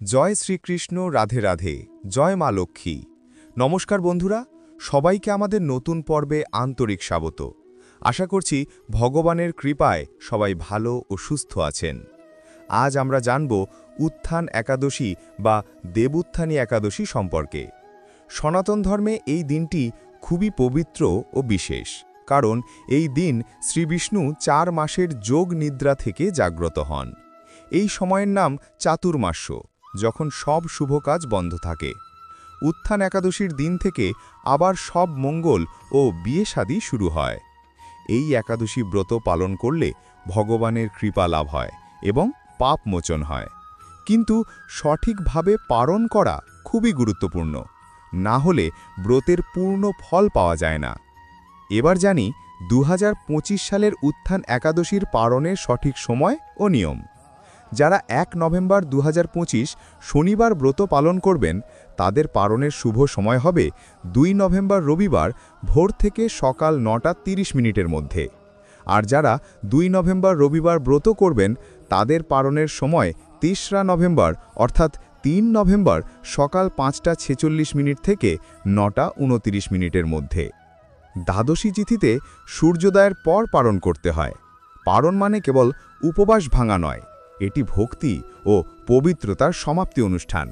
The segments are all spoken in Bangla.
জয় শ্রীকৃষ্ণ, রাধে রাধে, জয় মা লক্ষ্মী। নমস্কার বন্ধুরা, সবাইকে আমাদের নতুন পর্বে আন্তরিক স্বাগত। আশা করছি ভগবানের কৃপায় সবাই ভালো ও সুস্থ আছেন। আজ আমরা জানব উত্থান একাদশী বা দেবউত্থানী একাদশী সম্পর্কে। সনাতন ধর্মে এই দিনটি খুবই পবিত্র ও বিশেষ, কারণ এই দিন শ্রীবিষ্ণু 4 মাসের যোগ নিদ্রা থেকে জাগ্রত হন। এই সময়ের নাম চাতুর্মাস্য, যখন সব শুভ কাজ বন্ধ থাকে। উত্থান একাদশীর দিন থেকে আবার সব মঙ্গল ও বিয়ে শাদী শুরু হয়। এই একাদশী ব্রত পালন করলে ভগবানের কৃপা লাভ হয় এবং পাপ মোচন হয়। কিন্তু সঠিকভাবে পালন করা খুবই গুরুত্বপূর্ণ, না হলে ব্রতের পূর্ণ ফল পাওয়া যায় না। এবার জানি 2025 সালের উত্থান একাদশীর পালনের সঠিক সময় ও নিয়ম। যারা 1 নভেম্বর 2025 শনিবার ব্রত পালন করবেন, তাদের পালনের শুভ সময় হবে 2 নভেম্বর রবিবার ভোর থেকে সকাল 9:30 মিনিটের মধ্যে। আর যারা 2 নভেম্বর রবিবার ব্রত করবেন, তাদের পালনের সময় 3রা নভেম্বর অর্থাৎ 3 নভেম্বর সকাল 5:46 মিনিট থেকে 9:29 মিনিটের মধ্যে। দ্বাদশী তিথিতে সূর্যোদয়ের পর পালন করতে হয়। পালন মানে কেবল উপবাস ভাঙা নয়, এটি ভক্তি ও পবিত্রতার সমাপ্তি অনুষ্ঠান।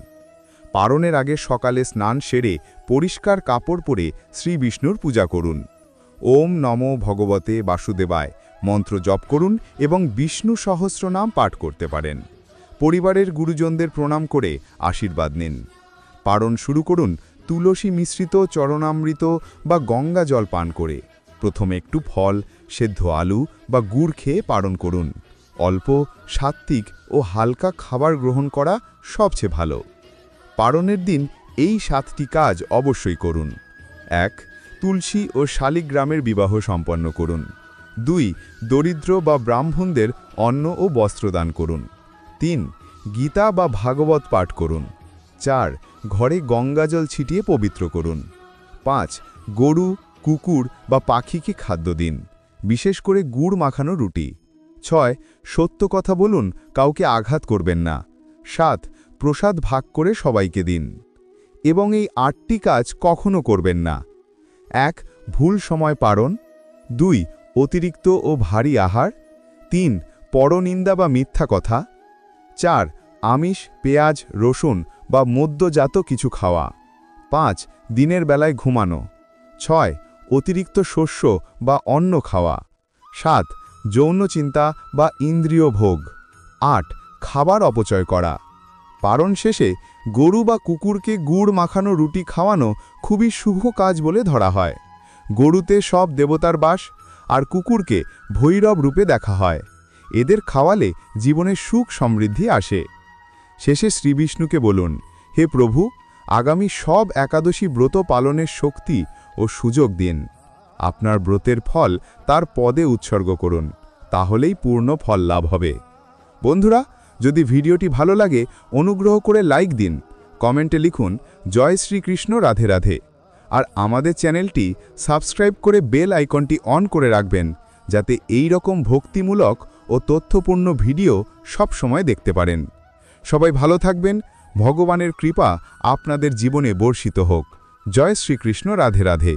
পালনের আগে সকালে স্নান সেরে পরিষ্কার কাপড় পরে শ্রী বিষ্ণুর পূজা করুন। ওম নমো ভগবতে বাসুদেবায় মন্ত্র জপ করুন এবং বিষ্ণু সহস্রনাম পাঠ করতে পারেন। পরিবারের গুরুজনদের প্রণাম করে আশীর্বাদ নিন। পালন শুরু করুন তুলসী মিশ্রিত চরণামৃত বা গঙ্গা জল পান করে। প্রথমে একটু ফল, সেদ্ধ আলু বা গুড় খেয়ে পালন করুন। অল্প, সাত্ত্বিক ও হালকা খাবার গ্রহণ করা সবচেয়ে ভালো। পালনের দিন এই 7টি কাজ অবশ্যই করুন। 1. তুলসী ও শালিগ্রামের বিবাহ সম্পন্ন করুন। 2. দরিদ্র বা ব্রাহ্মণদের অন্ন ও বস্ত্র দান করুন। 3. গীতা বা ভাগবত পাঠ করুন। 4. ঘরে গঙ্গাজল ছিটিয়ে পবিত্র করুন। 5. গরু, কুকুর বা পাখিকে খাদ্য দিন, বিশেষ করে গুড় মাখানো রুটি। 6. সত্য কথা বলুন, কাউকে আঘাত করবেন না। 7. প্রসাদ ভাগ করে সবাইকে দিন। এবং এই 8টি কাজ কখনো করবেন না। 1. ভুল সময় পালন। 2. অতিরিক্ত ও ভারী আহার। 3. পরনিন্দা বা মিথ্যা কথা। 4. আমিষ, পেঁয়াজ, রসুন বা মদ্যজাত কিছু খাওয়া। 5. দিনের বেলায় ঘুমানো। 6. অতিরিক্ত শস্য বা অন্ন খাওয়া। 7. যৌন চিন্তা বা ইন্দ্রিয় ভোগ। 8. খাবার অপচয় করা। পালন শেষে গরু বা কুকুরকে গুড় মাখানো রুটি খাওয়ানো খুবই শুভ কাজ বলে ধরা হয়। গরুতে সব দেবতার বাস, আর কুকুরকে ভৈরব রূপে দেখা হয়। এদের খাওয়ালে জীবনে সুখ সমৃদ্ধি আসে। শেষে শ্রীবিষ্ণুকে বলুন, হে প্রভু, আগামী সব একাদশী ব্রত পালনের শক্তি ও সুযোগ দিন। আপনার ব্রতের ফল তার পদে উৎসর্গ করুন, তাহলেই পূর্ণ ফল লাভ হবে। বন্ধুরা, যদি ভিডিওটি ভালো লাগে অনুগ্রহ করে লাইক দিন, কমেন্টে লিখুন জয় শ্রীকৃষ্ণ, রাধে রাধে। আর আমাদের চ্যানেলটি সাবস্ক্রাইব করে বেল আইকনটি অন করে রাখবেন, যাতে এই রকম ভক্তিমূলক ও তথ্যপূর্ণ ভিডিও সব সময় দেখতে পারেন। সবাই ভালো থাকবেন, ভগবানের কৃপা আপনাদের জীবনে বর্ষিত হোক। জয় শ্রীকৃষ্ণ, রাধে রাধে।